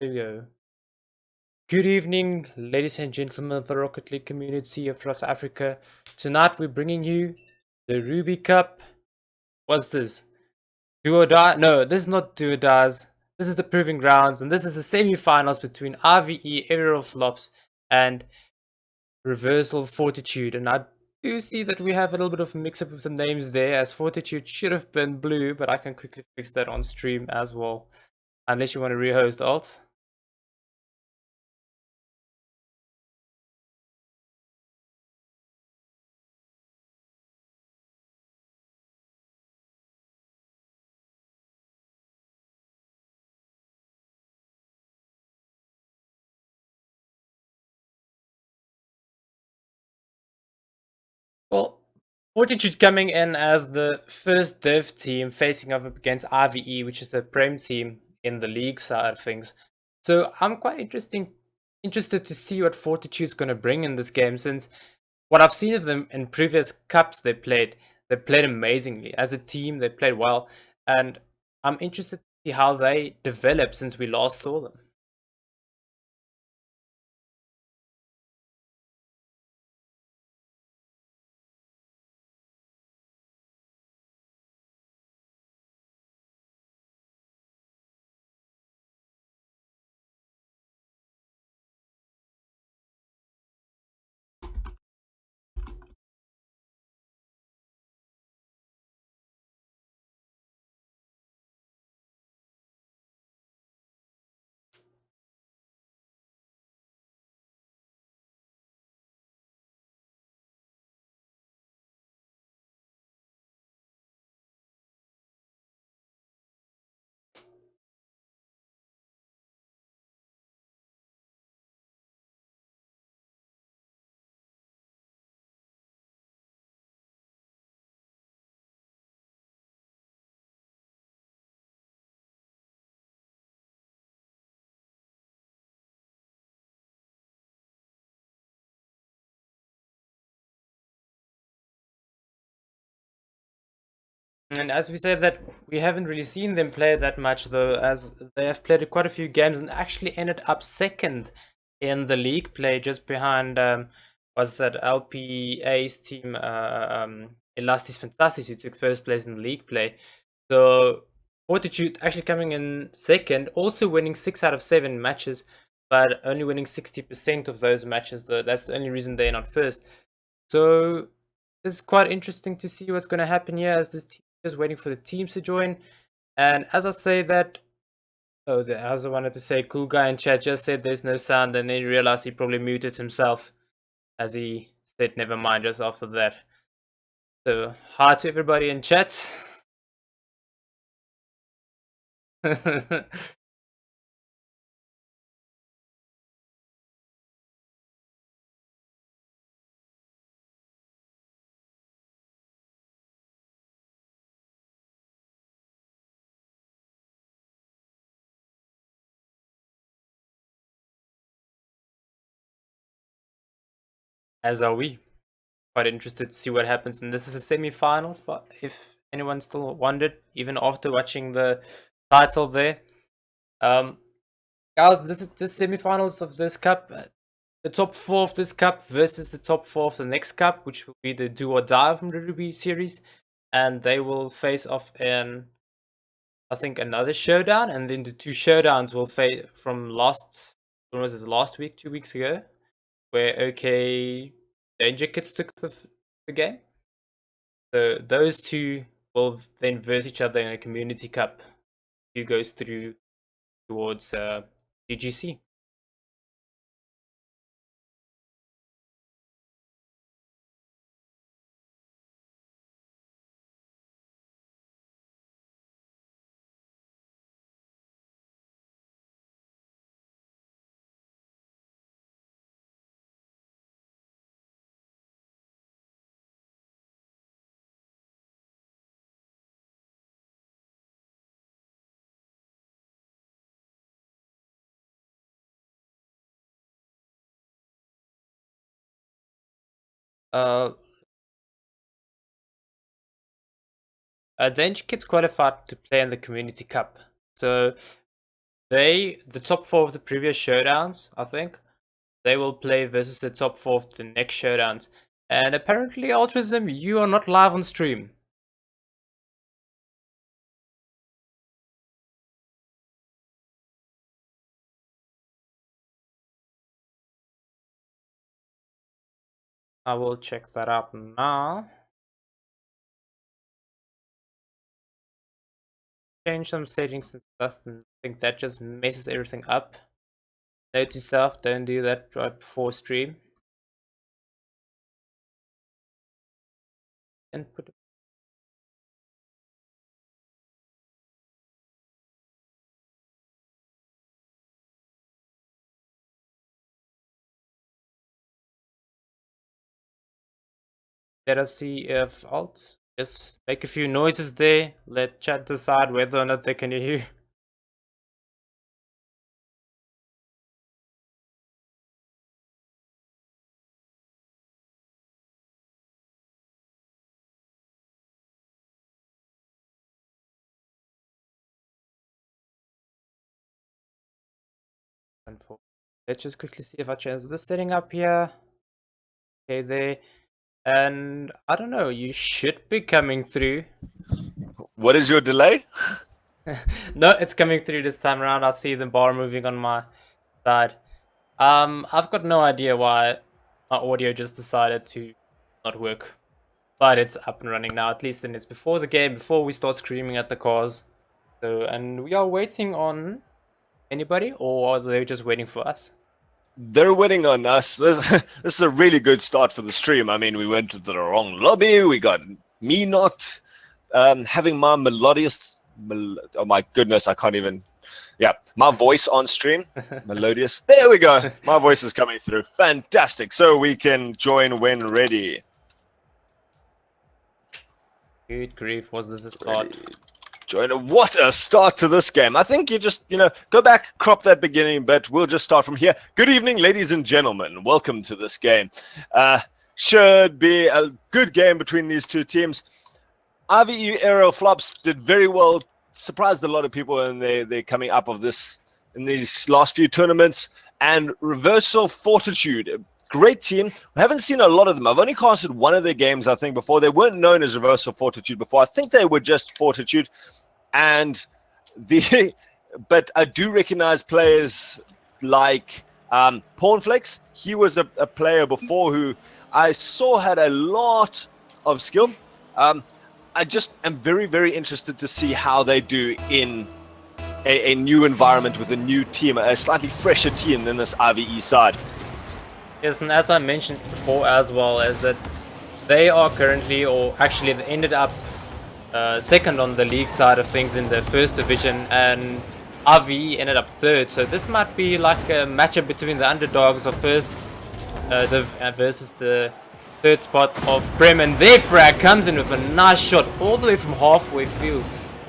There we go. Good evening, ladies and gentlemen of the Rocket League community of South Africa. Tonight we're bringing you the Ruby Cup. What's this? Do or die? No, this is not do or dies. This is the proving grounds, and this is the semi-finals between iVe-Aerial Flops and Reversal Fortitude. And I do see that we have a little bit of a mix-up with the names there, as Fortitude should have been blue, but I can quickly fix that on stream as well. Unless you want to rehost alt. Well, Fortitude coming in as the first dev team facing off against RVE, which is a Prem team in the league side of things. So I'm quite interested to see what Fortitude's going to bring in this game, since what I've seen of them in previous cups they played amazingly. As a team, they played well, and I'm interested to see how they develop since we last saw them. And as we said that we haven't really seen them play that much though, as they have played quite a few games and actually ended up second in the league play, just behind was that LPA's team, Elastis Fantastis, who took first place in the league play. So Fortitude actually coming in second, also winning 6 out of 7 matches, but only winning 60% of those matches though. That's the only reason they're not first. So it's quite interesting to see what's going to happen here, as this team is just waiting for the teams to join. And as I say that, as I wanted to say, cool guy in chat just said there's no sound, and then realized he probably muted himself, as he said never mind just after that. So hi to everybody in chat. As are we. Quite interested to see what happens, and this is a semi-finals. But if anyone still wondered, even after watching the title there, um, guys, this is the semi-finals of this cup. The top 4 of this cup versus the top 4 of the next cup, which will be the do or die from the Ruby series, and they will face off in, I think, another showdown, and then the 2 showdowns will face from last, when was it, last week, 2 weeks ago, where OK Danger Kids took the game. So those two will then verse each other in a community cup. Who goes through towards DGC? Uh, Danger Kids qualified to play in the Community Cup. So the top 4 of the previous showdowns, I think, they will play versus the top 4 of the next showdowns. And apparently, Altruism, you are not live on stream. I will check that out now. Change some settings and stuff, and I think that just messes everything up. Note to self, don't do that right before stream. And put let us see if alt just make a few noises there. Let chat decide whether or not they can hear you. Let's just quickly see if I change this setting up here. Okay, there. And I don't know, you should be coming through. What is your delay? No, it's coming through this time around. I see the bar moving on my side. I've got no idea why my audio just decided to not work. But it's up and running now, at least, and it's before the game, before we start screaming at the cars. So, and we are waiting on anybody, or are they just waiting for us? They're waiting on us. This is a really good start for the stream. I mean, we went to the wrong lobby. We got me not having my melodious... oh my goodness, I can't even... Yeah, my voice on stream. Melodious. There we go. My voice is coming through. Fantastic. So we can join when ready. Good grief, was this a start? Join. What a start to this game. I think you just, go back, crop that beginning bit. We'll just start from here. Good evening, ladies and gentlemen. Welcome to this game. Should be a good game between these two teams. iVe-Aerial Flops did very well. Surprised a lot of people in they're coming up of this in these last few tournaments. And Reversal Fortitude, great team. We haven't seen a lot of them. I've only casted one of their games, I think, before. They weren't known as Reversal Fortitude before. I think they were just Fortitude. And but I do recognize players like Pornflex. He was a player before who I saw had a lot of skill. I just am very, very interested to see how they do in a new environment with a new team, a slightly fresher team than this iVe side. Yes, and as I mentioned before as well, is that they are currently, or actually they ended up second on the league side of things in the first division, and iVe ended up third. So this might be like a matchup between the underdogs of first versus the third spot of Prem, and their frag comes in with a nice shot all the way from halfway field,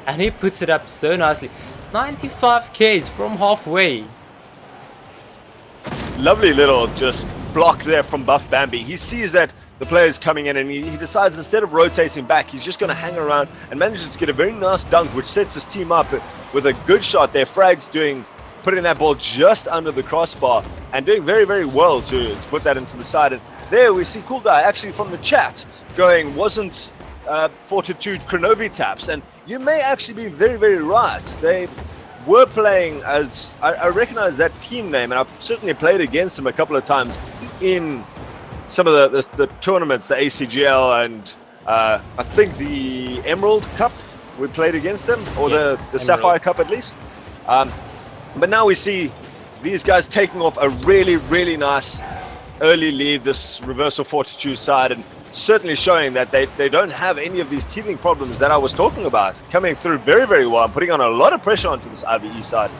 and he puts it up so nicely. 95 Ks from halfway. Lovely little just block there from Buff Bambi. He sees that the player's coming in, and he decides instead of rotating back, he's just going to hang around and manages to get a very nice dunk, which sets his team up with a good shot there. Frag's putting that ball just under the crossbar and doing very, very well to put that into the side. And there we see Cool Guy actually from the chat going, wasn't Fortitude Kronovi taps? And you may actually be very, very right. They were playing as, I recognize that team name, and I've certainly played against them a couple of times in some of the tournaments, the ACGL and I think the Emerald Cup, we played against them, or yes, the Sapphire Cup at least. But now we see these guys taking off a really, really nice early lead, this Reversal Fortitude side, and certainly showing that they don't have any of these teething problems that I was talking about. Coming through very, very well and putting on a lot of pressure onto this iVe side.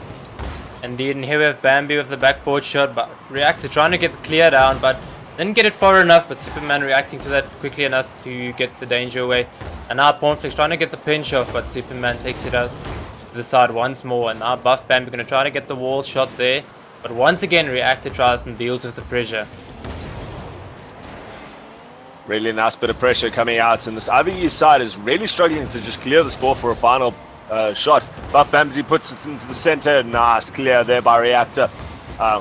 Indeed, and here we have Bambi with the backboard shot, but Reactor trying to get the clear down, but didn't get it far enough, but Superman reacting to that quickly enough to get the danger away. And now Pornflix trying to get the pinch off, but Superman takes it out to the side once more. And now Buff Bambi going to try to get the wall shot there, but once again Reactor tries and deals with the pressure. Really nice bit of pressure coming out, and this iVe side is really struggling to just clear this ball for a final. shot. Buff Bamsey puts it into the center. Nice clear there by Reactor.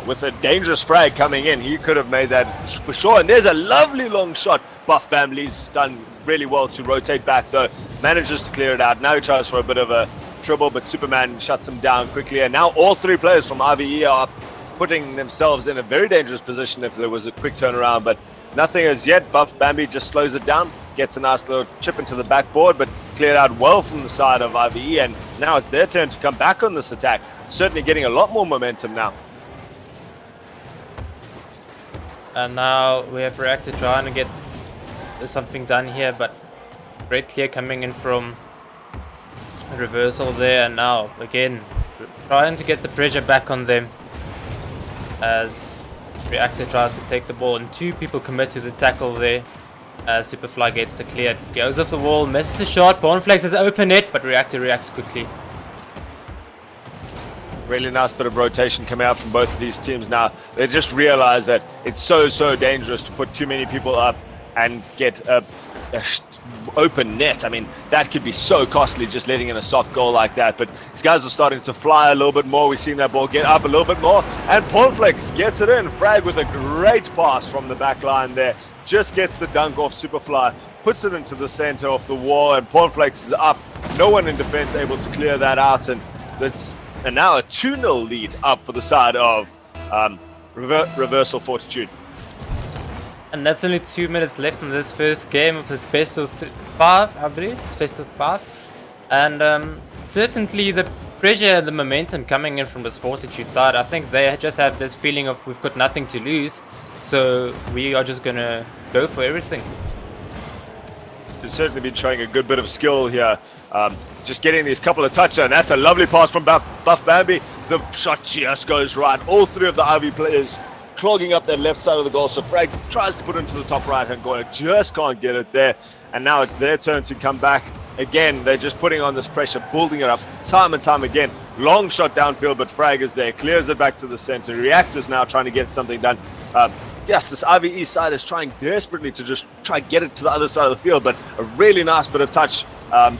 With a dangerous frag coming in, he could have made that for sure. And there's a lovely long shot. Buff Bamley's done really well to rotate back though. Manages to clear it out. Now he tries for a bit of a trouble, but Superman shuts him down quickly. And now all three players from iVe are putting themselves in a very dangerous position if there was a quick turnaround. But nothing as yet. Buff Bambi just slows it down. Gets a nice little chip into the backboard, but cleared out well from the side of iVe. And now it's their turn to come back on this attack. Certainly getting a lot more momentum now. And now we have Reactor trying to get something done here, but great clear coming in from Reversal there. And now again trying to get the pressure back on them as Reactor tries to take the ball, and two people commit to the tackle there. Superfly gets the clear, goes off the wall, misses the shot. Bornflex has opened it, but Reactor reacts quickly. Really nice bit of rotation coming out from both of these teams now. They just realize that it's so dangerous to put too many people up and get a open net. I mean, that could be so costly, just letting in a soft goal like that. But these guys are starting to fly a little bit more. We've seen that ball get up a little bit more, and Pornflex gets it in. Frag with a great pass from the back line there. Just gets the dunk off Superfly, puts it into the center of the wall, and Pornflex is up. No one in defense able to clear that out, and now a 2-0 lead up for the side of Reversal Fortitude. And that's only 2 minutes left in this first game of this best of 5, I believe. It's best of 5. And certainly the pressure and the momentum coming in from this Fortitude side, I think they just have this feeling of we've got nothing to lose, so we are just gonna go for everything. They've certainly been showing a good bit of skill here. Just getting these couple of touchdowns. That's a lovely pass from Buff Bambi. The shot just goes right. All three of the iVe players clogging up that left side of the goal. So Frag tries to put it into the top right-hand corner, just can't get it there. And now it's their turn to come back. Again, they're just putting on this pressure, building it up time and time again. Long shot downfield, but Frag is there, clears it back to the center. Reactor's now trying to get something done. Yes, this iVe side is trying desperately to just try to get it to the other side of the field, but a really nice bit of touch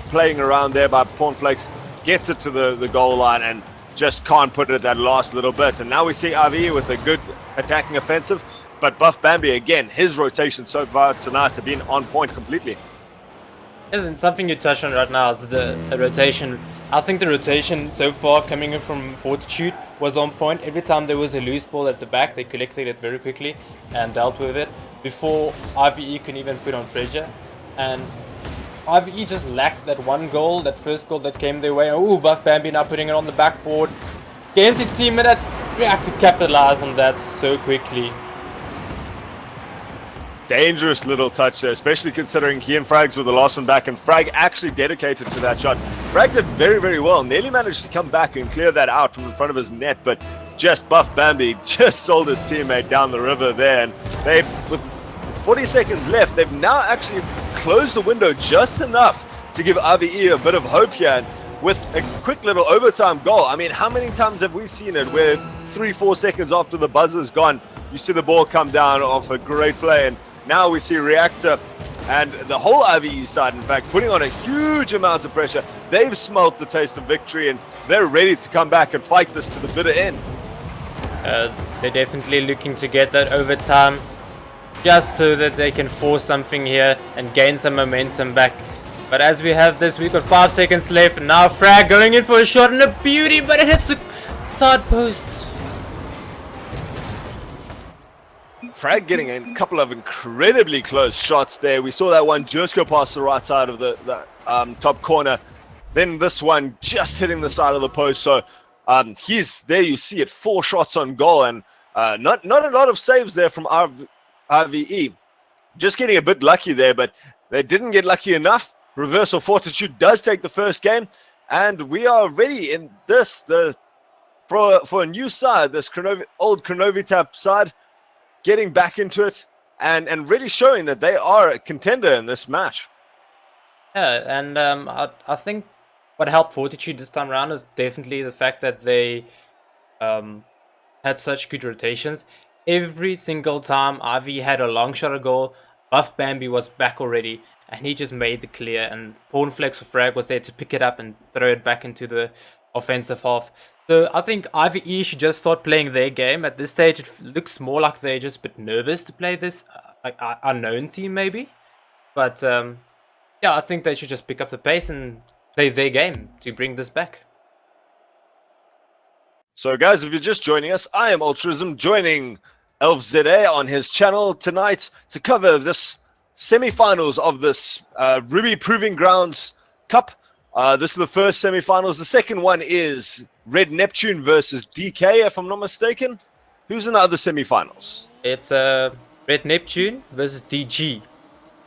playing around there by Pornflex. Gets it to the goal line and just can't put it at that last little bit. And now we see iVe with a good attacking offensive, but Buff Bambi, again, his rotation so far tonight have been on point completely. Isn't something you touched on right now is the rotation. I think the rotation so far coming in from Fortitude was on point. Every time there was a loose ball at the back, they collected it very quickly and dealt with it before iVe can even put on pressure. And iVe just lacked that one goal, that first goal that came their way. Oh, Buff Bambi now putting it on the backboard against his teammate. That we have to capitalize on that so quickly. Dangerous little touch there, especially considering he and Frags were the last one back, and Frag actually dedicated to that shot. Frag did very well, nearly managed to come back and clear that out from in front of his net, but just Buff Bambi just sold his teammate down the river there, and they, with 40 seconds left, they've now actually closed the window just enough to give iVe a bit of hope here, and with a quick little overtime goal. I mean, how many times have we seen it where 3-4 seconds after the buzzer's gone, you see the ball come down off a great play, and now we see Reactor and the whole iVe side, in fact, putting on a huge amount of pressure. They've smelt the taste of victory, and they're ready to come back and fight this to the bitter end. They're definitely looking to get that overtime just so that they can force something here and gain some momentum back. But as we have this, we've got 5 seconds left, and now Frag going in for a shot and a beauty, but it hits the side post. Frag getting a couple of incredibly close shots there. We saw that one just go past the right side of the top corner. Then this one just hitting the side of the post. So he's there, you see it, 4 shots on goal, and not a lot of saves there from iVe. Just getting a bit lucky there, but they didn't get lucky enough. Reversal Fortitude does take the first game, and we are ready in this for a new side, this old Kronovitap side, getting back into it and really showing that they are a contender in this match. Yeah, and I think what helped Fortitude this time around is definitely the fact that they had such good rotations. Every single time iVe had a long shot of goal, Buff Bambi was back already. and he just made the clear, and Pornflex or Frag was there to pick it up and throw it back into the offensive half. So I think iVe should just start playing their game. At this stage, it looks more like they're just a bit nervous to play this like unknown team maybe. But yeah, I think they should just pick up the pace and play their game to bring this back. So guys, if you're just joining us, I am Altruism, joining ElfZA on his channel tonight to cover this semi-finals of this Ruby Proving Grounds Cup. This is the first semi-finals. The second one is Red Neptune versus DK, if I'm not mistaken. Who's in the other semi-finals? It's Red Neptune versus DG.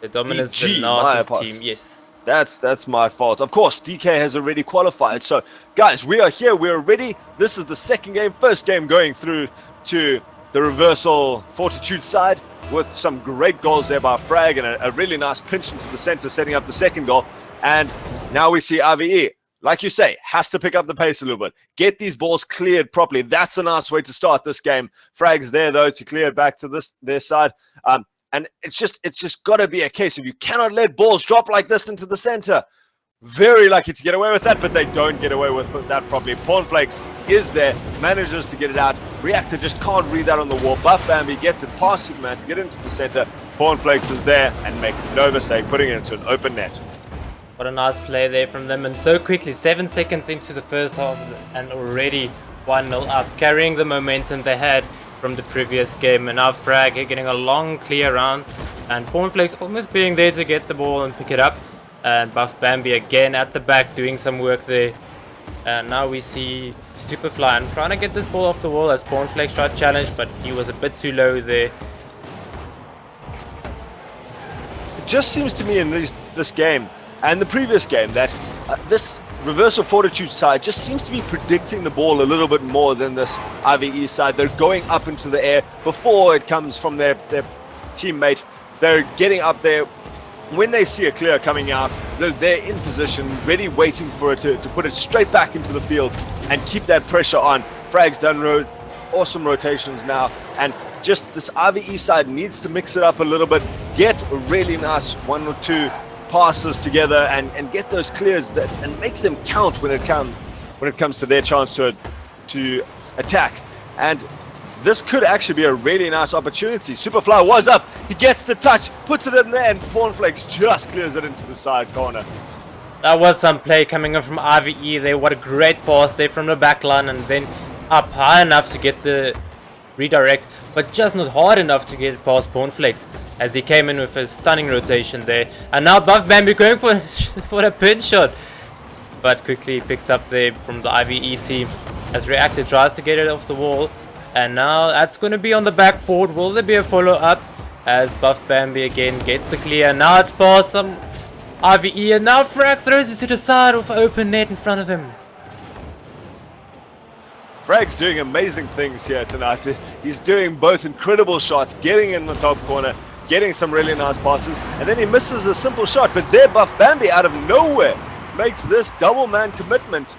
The Dominus Donatus team, yes. That's my fault. Of course, DK has already qualified. So, guys, we are here. We are ready. This is the second game. First game going through to the Reversal Fortitude side with some great goals there by Frag and a really nice pinch into the center, setting up the second goal. And now we see iVe, like you say, has to pick up the pace a little bit. Get these balls cleared properly. That's a nice way to start this game. Frag's there, though, to clear it back to their side. And it's just got to be a case of you cannot let balls drop like this into the center. Very lucky to get away with that, but they don't get away with that properly. Pornflakes is there, manages to get it out. Reactor just can't read that on the wall. Buff Bambi gets it past Superman to get into the center. Pornflakes is there and makes no mistake, putting it into an open net. What a nice play there from them, and so quickly, 7 seconds into the first half and already 1-0 up, carrying the momentum they had from the previous game. And now Frag getting a long clear round, and Pornflakes almost being there to get the ball and pick it up, and Buff Bambi again at the back doing some work there. And now we see Superfly and trying to get this ball off the wall as Pornflakes tried to challenge, but he was a bit too low there. It just seems to me in this game and the previous game that this Reversal Fortitude side just seems to be predicting the ball a little bit more than this iVe side. They're going up into the air before it comes from their teammate. They're getting up there. When they see a clear coming out, they're there in position, ready, waiting for it to put it straight back into the field and keep that pressure on. Frag's done awesome rotations now, and just this iVe side needs to mix it up a little bit, get a really nice 1 or 2 passes together and get those clears and make them count when it comes to their chance to attack. And this could actually be a really nice opportunity. Superfly was up, he gets the touch, puts it in there, and Pornflakes just clears it into the side corner. That was some play coming in from iVe there. What a great pass there from the back line, and then up high enough to get the redirect, but just not hard enough to get past Pornflakes as he came in with a stunning rotation there. And now Buff Bambi going for a pin shot, but quickly picked up there from the iVe team as Reactor tries to get it off the wall. And now that's going to be on the backboard. Will there be a follow-up as Buff Bambi again gets the clear? Now it's past some iVe, and now Frag throws it to the side with an open net in front of him. Frag's doing amazing things here tonight. He's doing both incredible shots, getting in the top corner, getting some really nice passes, and then he misses a simple shot. But there, Buff Bambi out of nowhere makes this double man commitment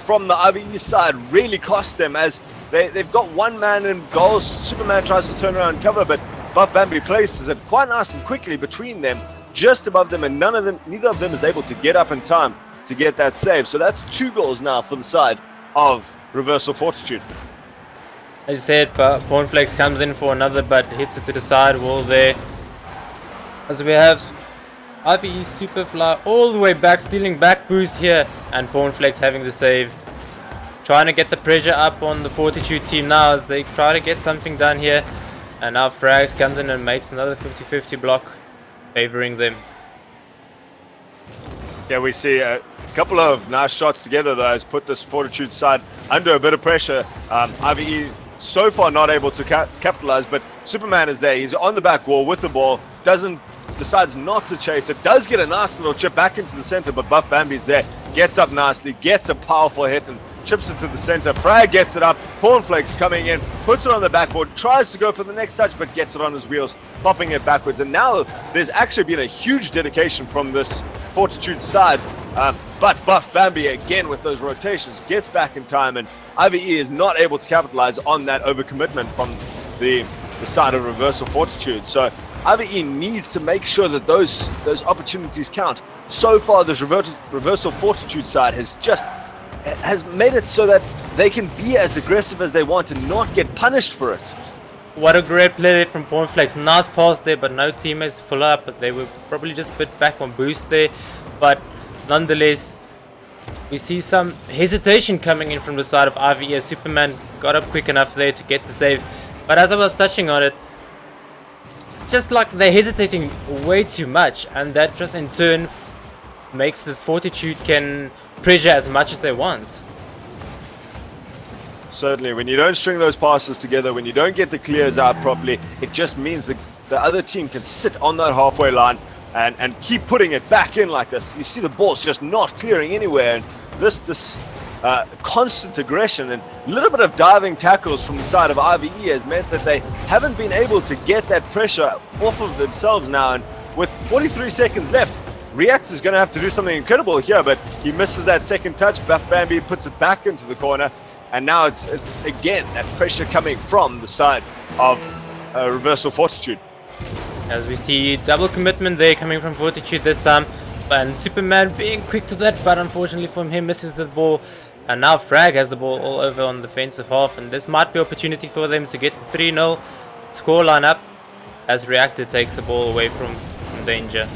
from the iVe side really cost them, as they've got one man in goals. Superman tries to turn around and cover, but Buff Bambi places it quite nice and quickly between them, just above them, and neither of them is able to get up in time to get that save. So that's 2 goals now for the side of Reversal Fortitude. As you said, Pornflakes comes in for another, but hits it to the side wall there. As we have iVe Superfly all the way back, stealing back boost here, and Pornflakes having the save. Trying to get the pressure up on the Fortitude team now as they try to get something done here. And now Frags comes in and makes another 50-50 block, favoring them. Yeah, we see a couple of nice shots together though has put this Fortitude side under a bit of pressure. iVe so far not able to capitalize, but Superman is there. He's on the back wall with the ball, decides not to chase it, does get a nice little chip back into the center, but Buff Bambi's there, gets up nicely, gets a powerful hit and chips it to the center. Frag gets it up, Pornflakes coming in, puts it on the backboard, tries to go for the next touch, but gets it on his wheels, popping it backwards. And now there's actually been a huge dedication from this Fortitude side, but Buff Bambi again with those rotations gets back in time, and iVe is not able to capitalize on that overcommitment from the side of Reversal Fortitude. So iVe needs to make sure that those opportunities count. So far, this Reversal Fortitude side has made it so that they can be as aggressive as they want and not get punished for it. What a great play there from Pornflex. Nice pass there, but no teammates to follow up. But they were probably just a bit back on boost there. But nonetheless, we see some hesitation coming in from the side of iVe as Superman got up quick enough there to get the save. But as I was touching on it, it's just like they're hesitating way too much, and that just in turn makes the Fortitude can pressure as much as they want. Certainly, when you don't string those passes together, when you don't get the clears out properly, it just means that the other team can sit on that halfway line and keep putting it back in like this. You see the ball's just not clearing anywhere, and this constant aggression and a little bit of diving tackles from the side of iVe has meant that they haven't been able to get that pressure off of themselves now. And with 43 seconds left, Reactor's going to have to do something incredible here, but he misses that second touch. Buff Bambi puts it back into the corner, and now it's again that pressure coming from the side of Reversal Fortitude. As we see double commitment there coming from Fortitude this time, and Superman being quick to that, but unfortunately for him, he misses the ball. And now Frag has the ball all over on the defensive half, and this might be an opportunity for them to get the 3-0 scoreline up as Reactor takes the ball away from danger.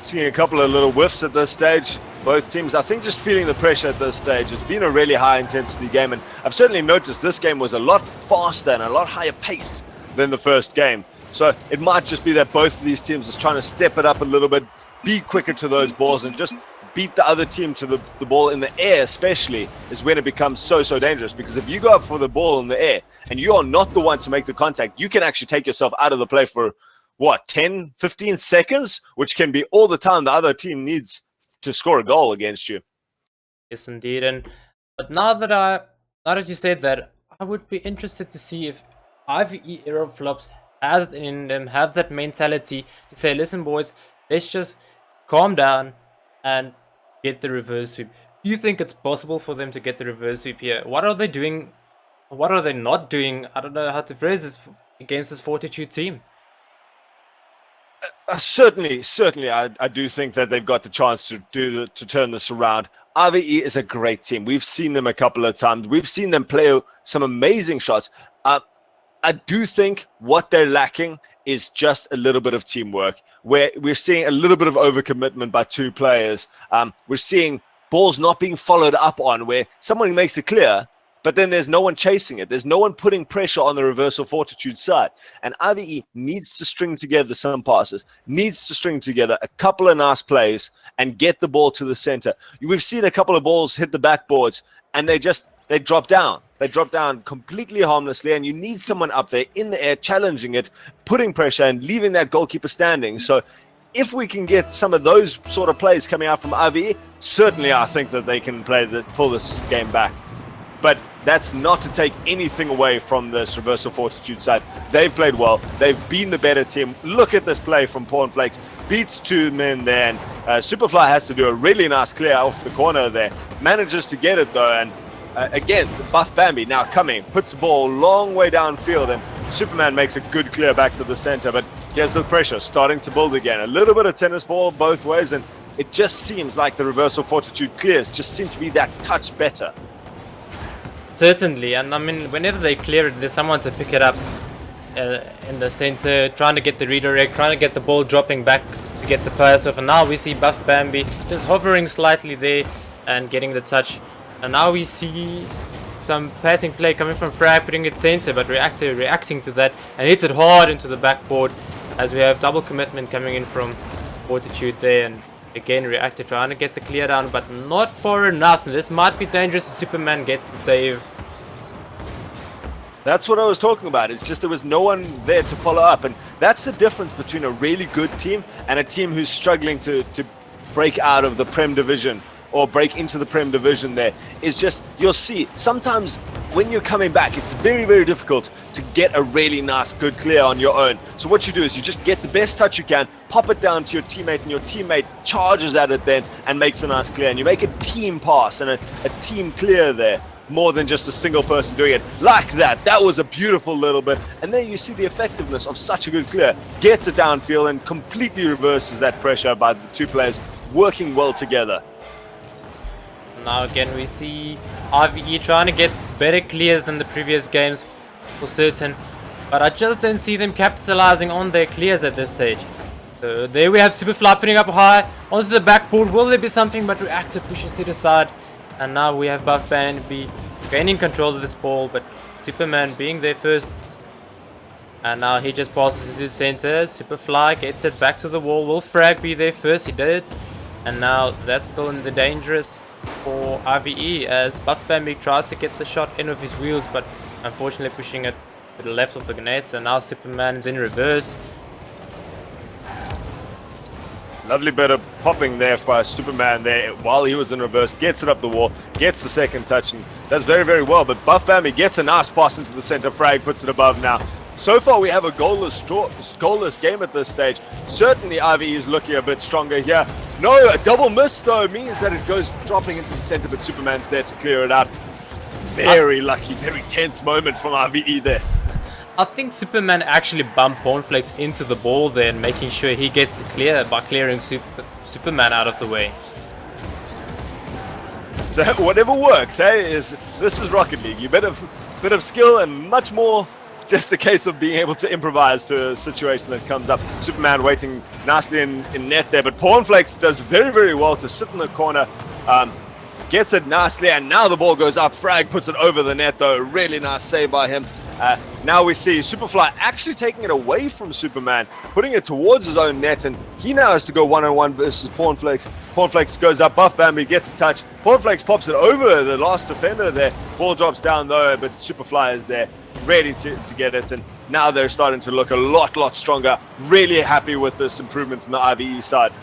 Seeing a couple of little whiffs at this stage. Both teams, I think, just feeling the pressure at this stage. It's been a really high intensity game, and I've certainly noticed this game was a lot faster and a lot higher paced than the first game. So it might just be that both of these teams are trying to step it up a little bit, be quicker to those balls, and just beat the other team to the ball in the air, especially, is when it becomes so dangerous. Because if you go up for the ball in the air and you are not the one to make the contact, you can actually take yourself out of the play for, what, 10, 15 seconds, which can be all the time the other team needs to score a goal against you. Yes, indeed. But now that you said that, I would be interested to see if iVe-Aerial flops has it in them, have that mentality to say, listen boys, let's just calm down and get the reverse sweep. Do you think it's possible for them to get the reverse sweep here? What are they doing? What are they not doing? I don't know how to phrase this against this Fortitude team. Certainly, I do think that they've got the chance to turn this around. iVe is a great team. We've seen them a couple of times. We've seen them play some amazing shots. I do think what they're lacking is just a little bit of teamwork, where we're seeing a little bit of overcommitment by two players. We're seeing balls not being followed up on, where someone makes it clear, but then there's no one chasing it. There's no one putting pressure on the Reversal Fortitude side. And iVe needs to string together some passes, needs to string together a couple of nice plays and get the ball to the center. We've seen a couple of balls hit the backboards and they drop down. They drop down completely harmlessly, and you need someone up there in the air challenging it, putting pressure and leaving that goalkeeper standing. So if we can get some of those sort of plays coming out from iVe, certainly I think that they can pull this game back. But that's not to take anything away from this Reversal Fortitude side. They've played well. They've been the better team. Look at this play from Pornflex. Beats two men there, and Superfly has to do a really nice clear off the corner there. Manages to get it though, and again, Buff Bambi now coming, puts the ball a long way downfield, and Superman makes a good clear back to the center. But here's the pressure starting to build again. A little bit of tennis ball both ways, and it just seems like the Reversal Fortitude clears just seem to be that touch better. Certainly, and I mean, whenever they clear it, there's someone to pick it up in the center, trying to get the redirect, trying to get the ball dropping back to get the pass off. And now we see Buff Bambi just hovering slightly there and getting the touch. And now we see some passing play coming from Frag, putting it center, but Reactor reacting to that and hits it hard into the backboard as we have double commitment coming in from Fortitude there. And again, Reactor trying to get the clear down, but not far enough. This might be dangerous if Superman gets the save. That's what I was talking about. It's just there was no one there to follow up. And that's the difference between a really good team and a team who's struggling to break out of the Prem Division or break into the Prem Division there. Is just, you'll see, sometimes when you're coming back, it's very difficult to get a really nice, good clear on your own. So what you do is you just get the best touch you can, pop it down to your teammate, and your teammate charges at it then and makes a nice clear. And you make a team pass and a team clear there. more than just a single person doing it. Like that. That was a beautiful little bit. And then you see the effectiveness of such a good clear. Gets it downfield and completely reverses that pressure by the two players working well together. Now again we see iVe trying to get better clears than the previous games for certain, but I just don't see them capitalizing on their clears at this stage. So there we have Superfly putting up high onto the backboard. Will there be something? But Reactor pushes to the side, and now we have Buff Bambi gaining control of this ball, but Superman being there first. And now he just passes to the center. Superfly gets it back to the wall. Will Frag be there first? He did. And now that's still in the dangerous for iVe as Buff Bambi tries to get the shot in with his wheels, but unfortunately pushing it to the left of the nets. And now Superman is in reverse. Lovely bit of popping there by Superman there while he was in reverse. Gets it up the wall, gets the second touch, and does very, very well. But Buff Bambi gets a nice pass into the center. Frag puts it above now. So far, we have a goalless game at this stage. Certainly, iVe is looking a bit stronger here. No, a double miss, though, means that it goes dropping into the center, but Superman's there to clear it out. Very lucky, very tense moment from iVe there. I think Superman actually bumped Cornflakes into the ball there and making sure he gets the clear by clearing Superman out of the way. So whatever works, hey, this is Rocket League. You bit of skill and much more just a case of being able to improvise to a situation that comes up. Superman waiting nicely in net there, but Cornflakes does very, very well to sit in the corner. Gets it nicely, and now the ball goes up. Frag puts it over the net, though. Really nice save by him. Now we see Superfly actually taking it away from Superman, putting it towards his own net, and he now has to go one-on-one versus Cornflakes. Cornflakes goes up, Buff Bambi gets a touch. Cornflakes pops it over the last defender there. Ball drops down, though, but Superfly is there, ready to get it, and now they're starting to look a lot stronger. Really happy with this improvement on the iVe side.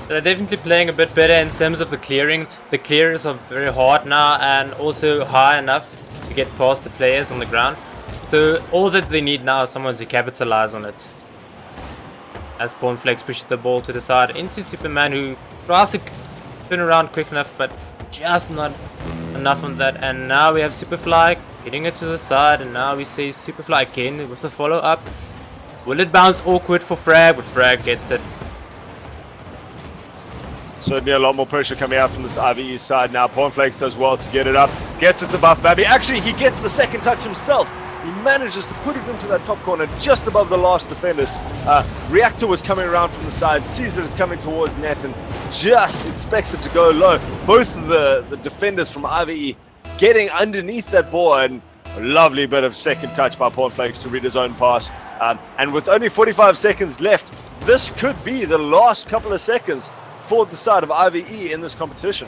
They're definitely playing a bit better in terms of the clearing. The clears are very hard now and also high enough to get past the players on the ground. So all that they need now is someone to capitalize on it. As Cornflakes pushes the ball to the side into Superman, who tries to turn around quick enough, but just not enough on that. And now we have Superfly getting it to the side, and now we see Superfly again with the follow-up. Will it bounce awkward for Frag? But Frag gets it. Certainly a lot more pressure coming out from this iVe side now. Cornflakes does well to get it up. Gets it to Buff Bambi. Actually, he gets the second touch himself. He manages to put it into that top corner just above the last defenders. Reactor was coming around from the side, sees it as coming towards net, and just expects it to go low. Both of the defenders from iVe getting underneath that ball, and a lovely bit of second touch by Cornflakes to read his own pass. And with only 45 seconds left, this could be the last couple of seconds for the side of iVe in this competition.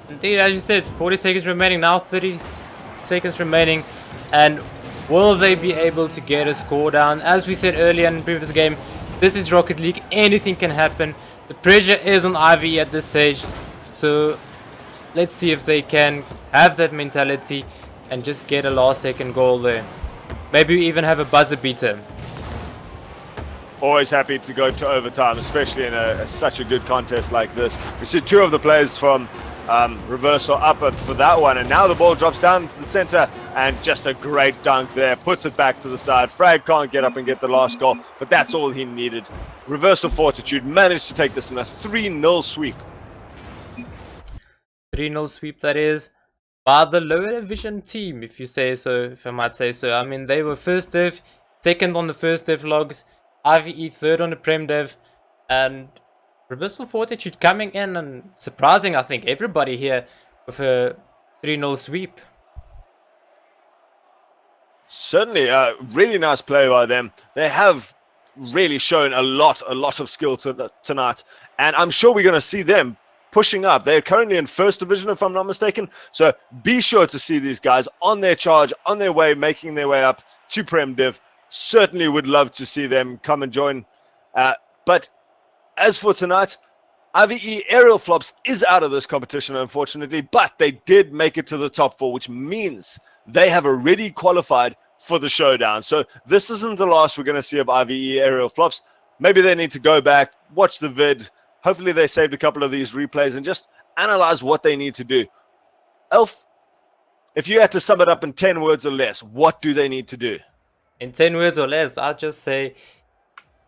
Indeed, as you said, 40 seconds remaining now, 30 seconds remaining, and will they be able to get a score down? As we said earlier in the previous game, this is Rocket League, anything can happen. The pressure is on iVe at this stage, so let's see if they can have that mentality and just get a last second goal there. Maybe even have a buzzer beater. Always happy to go to overtime, especially in such a good contest like this. We see two of the players from Reversal up for that one, and now the ball drops down into the center, and just a great dunk there, puts it back to the side. Frag can't get up and get the last goal, but that's all he needed. Reversal Fortitude managed to take this in a 3-0 sweep. 3-0 sweep, that is, by the lower division team, if you say so, if I might say so. I mean, they were first div, second on the first div logs, iVe third on the Prem Dev, and Reversal Fortitude coming in and surprising, I think, everybody here with a 3-0 sweep. Certainly, really nice play by them. They have really shown a lot of skill tonight, and I'm sure we're going to see them pushing up. They're currently in first division, if I'm not mistaken, so be sure to see these guys on their charge, on their way, making their way up to Prem Div. Certainly would love to see them come and join. But as for tonight, iVe-Aerial Flops is out of this competition, unfortunately, but they did make it to the top 4, which means they have already qualified for the showdown. So this isn't the last we're going to see of iVe-Aerial Flops. Maybe they need to go back, watch the vid. Hopefully they saved a couple of these replays and just analyze what they need to do. Elf, If you had to sum it up in 10 words or less, what do they need to do? In 10 words or less, I'll just say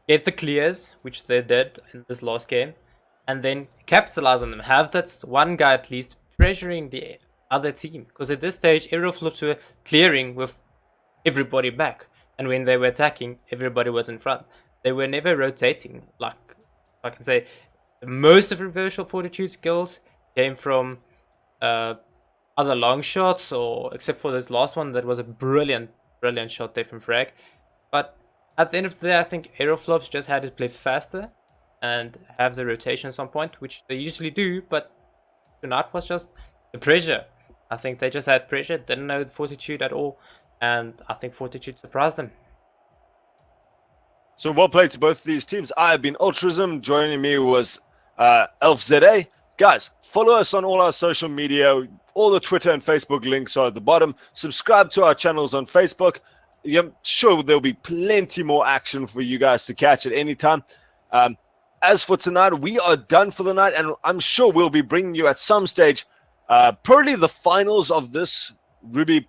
get the clears, which they did in this last game, and then capitalize on them. Have that one guy at least pressuring the other team. Because at this stage, aerial flips were clearing with everybody back. And when they were attacking, everybody was in front. They were never rotating. Like I can say, most of Reversal Fortitude's kills came from other long shots, or except for this last one that was a brilliant shot there from Frag. But at the end of the day, I think aerial flops just had to play faster and have the rotation at some point, which they usually do, but tonight was just the pressure. I think they just had pressure, didn't know the Fortitude at all, and I think Fortitude surprised them. So well played to both of these teams. I have been Ultrism. Joining me was ElfZA. Guys, follow us on all our social media. All the Twitter and Facebook links are at the bottom. Subscribe to our channels on Facebook. I'm sure there'll be plenty more action for you guys to catch at any time. As for tonight, we are done for the night, and I'm sure we'll be bringing you at some stage probably the finals of this Ruby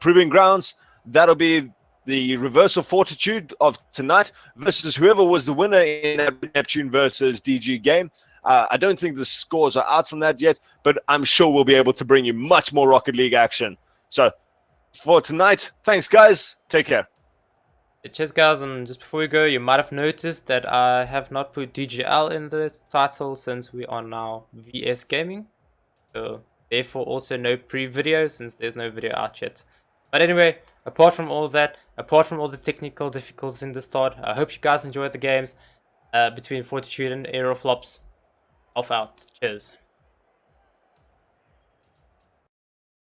Proving Grounds. That'll be the Reversal Fortitude of tonight versus whoever was the winner in that Neptune versus DG game. I don't think the scores are out from that yet, but I'm sure we'll be able to bring you much more Rocket League action. So for tonight, thanks guys. Take care. Cheers guys, and just before we go, you might have noticed that I have not put DGL in the title since we are now VS Gaming. So therefore also no pre-video since there's no video out yet. But anyway, apart from all that, apart from all the technical difficulties in the start, I hope you guys enjoyed the games between Fortitude and Aerial Flops. Off out. Cheers.